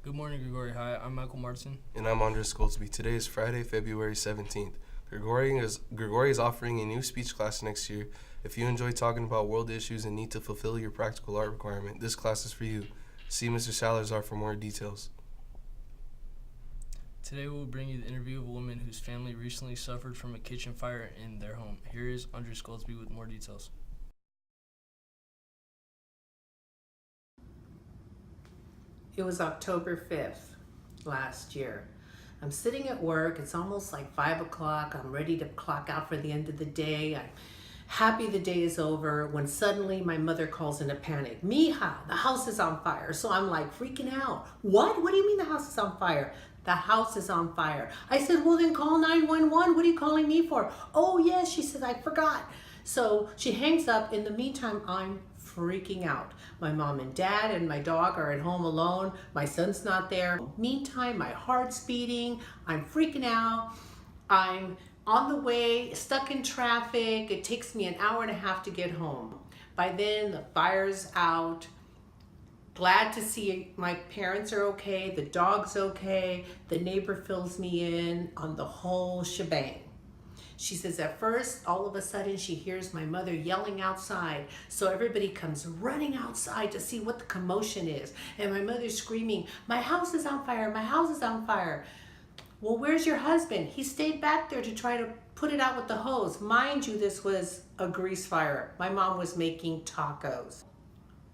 Good morning, Grigori. Hi, I'm Michael Martin. And I'm Andres Goldsby. Today is Friday, February 17th. Grigori is offering a new speech class next year. If you enjoy talking about world issues and need to fulfill your practical art requirement, this class is for you. See Mr. Salazar for more details. Today we will bring you the interview of a woman whose family recently suffered from a kitchen fire in their home. Here is Andres Goldsby with more details. It was October 5th last year. I'm sitting at work. It's almost like 5 o'clock. I'm ready to clock out for the end of the day. I'm happy the day is over when suddenly my mother calls in a panic. Mija, the house is on fire. So I'm like freaking out. What? What do you mean the house is on fire? The house is on fire. I said, well then call 911. What are you calling me for? Oh yes, she said, I forgot. So she hangs up. In the meantime, I'm freaking out. My mom and dad and my dog are at home alone. My son's not there. Meantime, my heart's beating. I'm freaking out. I'm on the way, stuck in traffic. It takes me an hour and a half to get home. By then, the fire's out. Glad to see my parents are okay. The dog's okay. The neighbor fills me in on the whole shebang. She says at first, all of a sudden, she hears my mother yelling outside. So everybody comes running outside to see what the commotion is. And my mother's screaming, my house is on fire, my house is on fire. Well, where's your husband? He stayed back there to try to put it out with the hose. Mind you, this was a grease fire. My mom was making tacos.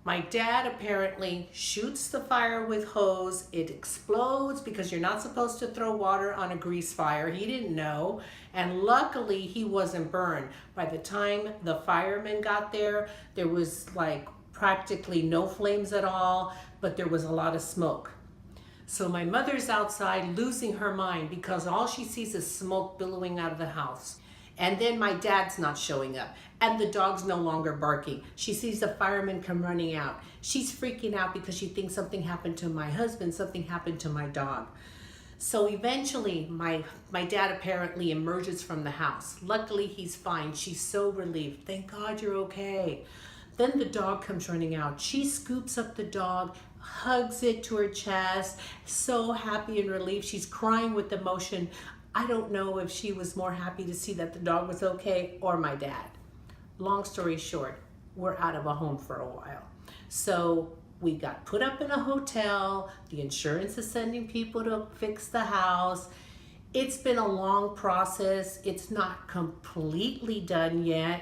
My dad apparently shoots the fire with hose. It explodes because you're not supposed to throw water on a grease fire. He didn't know. And luckily he wasn't burned. By the time the firemen got there, there was like practically no flames at all, but there was a lot of smoke. So my mother's outside losing her mind because all she sees is smoke billowing out of the house. And then my dad's not showing up and the dog's no longer barking. She sees the firemen come running out. She's freaking out because she thinks something happened to my husband, something happened to my dog. So eventually my dad apparently emerges from the house. Luckily he's fine. She's so relieved. Thank God you're okay. Then the dog comes running out. She scoops up the dog, hugs it to her chest, so happy and relieved. She's crying with emotion. I don't know if she was more happy to see that the dog was okay or my dad. Long story short, we're out of a home for a while. So we got put up in a hotel. The insurance is sending people to fix the house. It's been a long process. It's not completely done yet,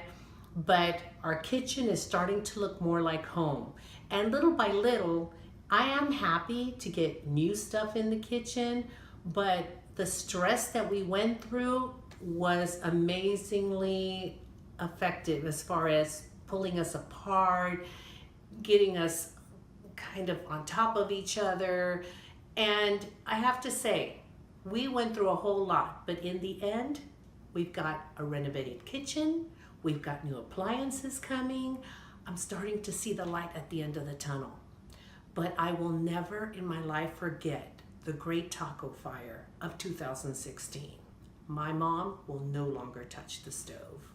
but our kitchen is starting to look more like home. And little by little, I am happy to get new stuff in the kitchen, but the stress that we went through was amazingly effective as far as pulling us apart, getting us kind of on top of each other. And I have to say, we went through a whole lot, but in the end, we've got a renovated kitchen, we've got new appliances coming. I'm starting to see the light at the end of the tunnel. But I will never in my life forget the Great Taco Fire of 2016. My mom will no longer touch the stove.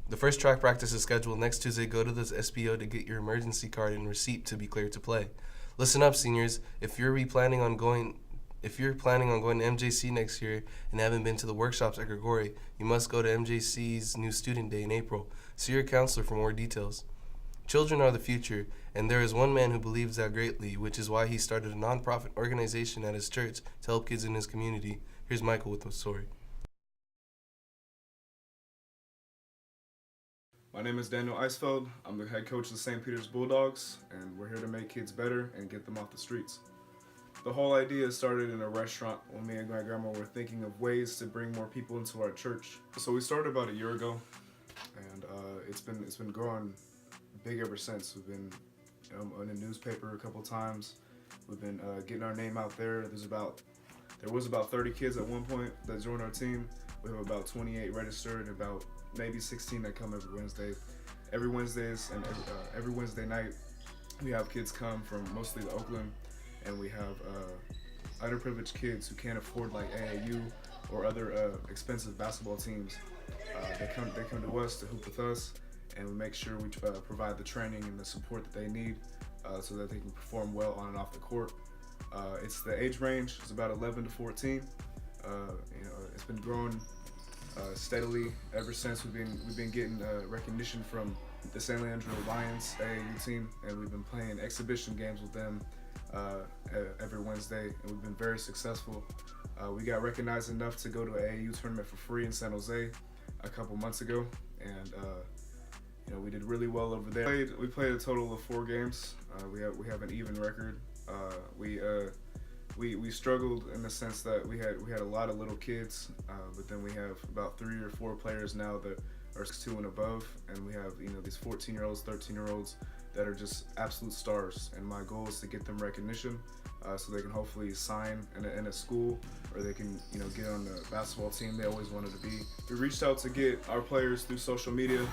The first track practice is scheduled next Tuesday. Go to the SBO to get your emergency card and receipt to be cleared to play. Listen up, seniors. If you're planning on going to MJC next year and haven't been to the workshops at Grigori, you must go to MJC's New Student Day in April. See your counselor for more details. Children are the future, and there is one man who believes that greatly, which is why he started a nonprofit organization at his church to help kids in his community. Here's Michael with the story. My name is Daniel Eisfeld. I'm the head coach of the St. Peter's Bulldogs, and we're here to make kids better and get them off the streets. The whole idea started in a restaurant when me and my grandma were thinking of ways to bring more people into our church. So we started about a year ago, and it's been growing big ever since. We've been in the newspaper a couple times. We've been getting our name out there. There was about 30 kids at one point that joined our team. We have about 28 registered, and about maybe 16 that come every Wednesday. Every Wednesdays and every Wednesday night, we have kids come from mostly Oakland, and we have underprivileged kids who can't afford like AAU or other expensive basketball teams. They come to us to hoop with us, and we make sure we provide the training and the support that they need so that they can perform well on and off the court. It's the age range is about 11 to 14. It's been growing steadily ever since we've been getting recognition from the San Leandro Lions AAU team, and we've been playing exhibition games with them every Wednesday, and we've been very successful. We got recognized enough to go to an AAU tournament for free in San Jose a couple months ago, and we did really well over there. We played a total of 4 games. We have an even record. We struggled in the sense that we had a lot of little kids, but then we have about 3 or 4 players now that are 2 and above, and we have these 14-year-olds, 13-year-olds that are just absolute stars. And my goal is to get them recognition, so they can hopefully sign in a school, or they can get on the basketball team they always wanted to be. We reached out to get our players through social media.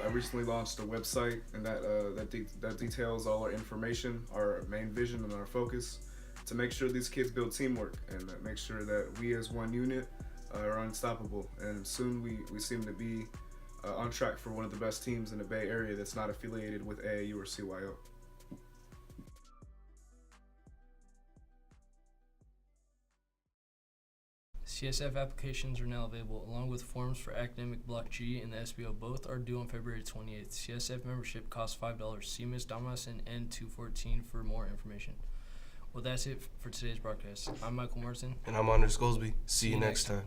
I recently launched a website, and that details all our information, our main vision, and our focus, to make sure these kids build teamwork and make sure that we as one unit are unstoppable. And soon we seem to be on track for one of the best teams in the Bay Area that's not affiliated with AAU or CYO. CSF applications are now available, along with forms for Academic Block G and the SBO. Both are due on February 28th. CSF membership costs $5. See Ms. Damas and N214 for more information. Well, that's it for today's broadcast. I'm Michael Martin. And I'm Anders Goldsby. See you next time.